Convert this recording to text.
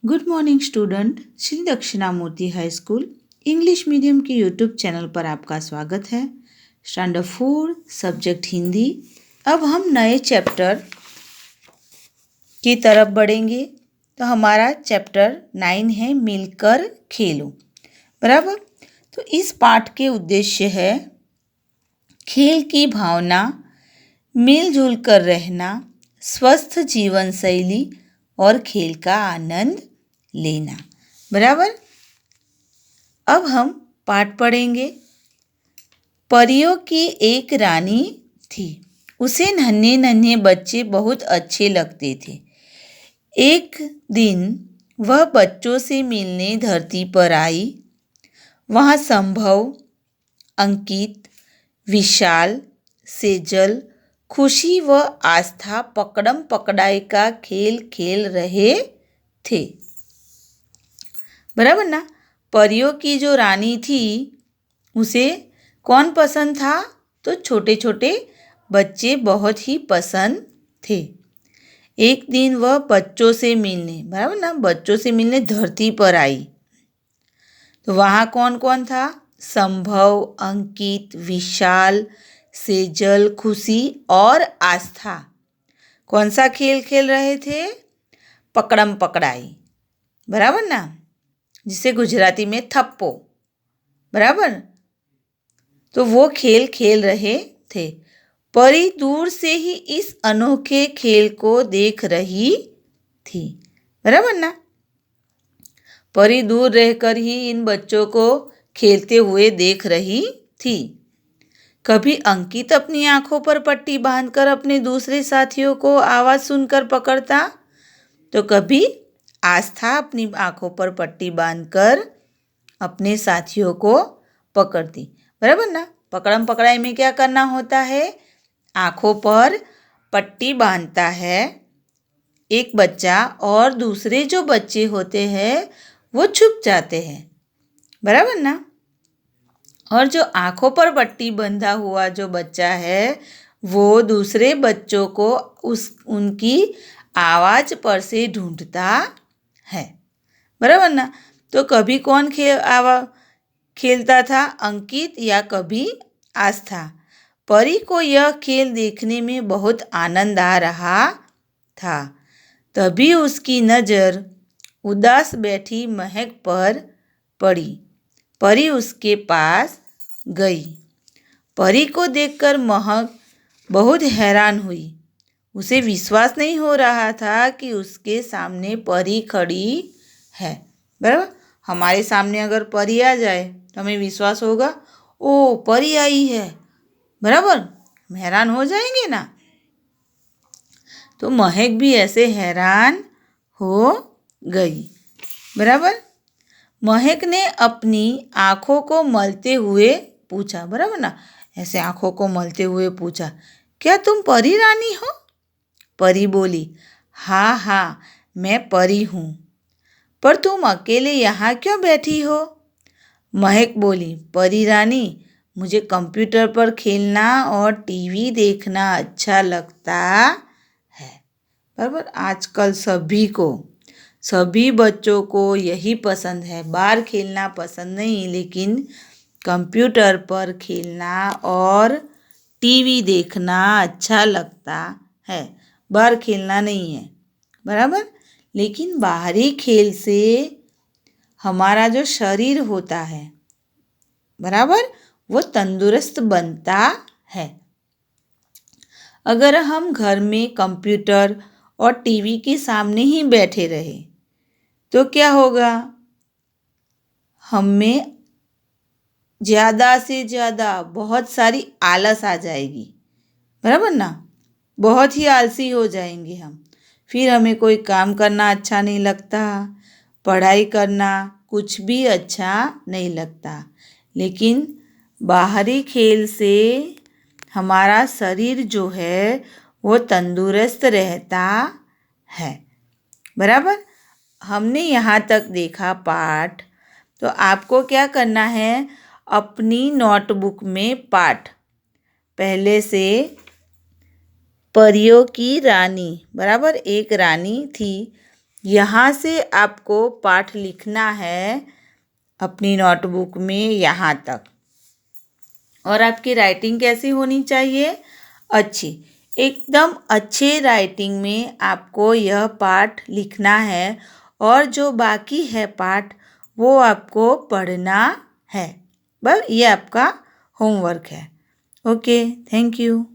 Good morning student. Shri Dakshinamurti high school English medium के YouTube channel पर आपका स्वागत है। Standard 4 subject Hindi. अब हम नए चैप्टर की तरफ बढ़ेंगे। तो हमारा चैप्टर 9 है मिलकर खेलो। बराबर। तो इस पाठ के उद्देश्य है खेल की भावना, मिलजुल कर रहना, स्वस्थ जीवन शैली और खेल का आनंद लेना। बराबर। अब हम पाठ पढ़ेंगे। परियों की एक रानी थी। उसे नन्हे नन्हे बच्चे बहुत अच्छे लगते थे। एक दिन वह बच्चों से मिलने धरती पर आई। वहाँ संभव, अंकित, विशाल, सेजल, खुशी व आस्था पकड़म पकड़ाई का खेल खेल रहे थे। बराबर ना। परियों की जो रानी थी उसे कौन पसंद था? तो छोटे छोटे बच्चे बहुत ही पसंद थे। एक दिन वह बच्चों से मिलने, बराबर ना, बच्चों से मिलने धरती पर आई। तो वहाँ कौन कौन था? संभव, अंकित, विशाल, सेजल, खुशी और आस्था। कौन सा खेल खेल रहे थे? पकड़म पकड़ाई। बराबर ना, जिसे गुजराती में थप्पो। बराबर। तो वो खेल खेल रहे थे। परी दूर से ही इस अनोखे खेल को देख रही थी। बराबर ना। परी दूर रहकर ही इन बच्चों को खेलते हुए देख रही थी। कभी अंकित अपनी आंखों पर पट्टी बांधकर अपने दूसरे साथियों को आवाज सुनकर पकड़ता, तो कभी आस्था अपनी आंखों पर पट्टी बांधकर अपने साथियों को पकड़ती। बराबर ना। पकड़म पकड़ाई में क्या करना होता है? आंखों पर पट्टी बांधता है एक बच्चा और दूसरे जो बच्चे होते हैं वो छुप जाते हैं। बराबर ना। और जो आंखों पर पट्टी बंधा हुआ जो बच्चा है वो दूसरे बच्चों को उनकी आवाज पर से ढूंढता है। बराबर ना। तो कभी कौन खेलता था? अंकित या कभी आस्था। परी को यह खेल देखने में बहुत आनंद आ रहा था। तभी उसकी नज़र उदास बैठी महक पर पड़ी। परी उसके पास गई। परी को देखकर महक बहुत हैरान हुई। उसे विश्वास नहीं हो रहा था कि उसके सामने परी खड़ी है। बराबर। हमारे सामने अगर परी आ जाए तो हमें विश्वास होगा, ओ परी आई है। बराबर। हम हैरान हो जाएंगे ना। तो महक भी ऐसे हैरान हो गई। बराबर। महक ने अपनी आंखों को मलते हुए पूछा। बराबर ना। ऐसे आंखों को मलते हुए पूछा, क्या तुम परी रानी हो? परी बोली, हाँ हाँ, मैं परी हूँ। पर तुम अकेले यहाँ क्यों बैठी हो? महक बोली, परी रानी, मुझे कंप्यूटर पर खेलना और टीवी देखना अच्छा लगता है। बराबर। आजकल सभी बच्चों को यही पसंद है। बाहर खेलना पसंद नहीं, लेकिन कंप्यूटर पर खेलना और टीवी देखना अच्छा लगता है। बाहर खेलना नहीं है। बराबर। लेकिन बाहरी खेल से हमारा जो शरीर होता है, बराबर, वो तंदुरुस्त बनता है। अगर हम घर में कंप्यूटर और टीवी के सामने ही बैठे रहे तो क्या होगा? हमें ज़्यादा से ज़्यादा बहुत सारी आलस आ जाएगी। बराबर ना। बहुत ही आलसी हो जाएंगे हम। फिर हमें कोई काम करना अच्छा नहीं लगता, पढ़ाई करना कुछ भी अच्छा नहीं लगता। लेकिन बाहरी खेल से हमारा शरीर जो है वो तंदुरुस्त रहता है। बराबर। हमने यहाँ तक देखा पाठ। तो आपको क्या करना है? अपनी नोटबुक में पाठ पहले से परियों की रानी, बराबर, एक रानी थी यहाँ से आपको पाठ लिखना है अपनी नोटबुक में यहाँ तक। और आपकी राइटिंग कैसी होनी चाहिए? अच्छी। एकदम अच्छे राइटिंग में आपको यह पाठ लिखना है और जो बाकी है पाठ वो आपको पढ़ना है। बस ये आपका होमवर्क है। Okay, thank you.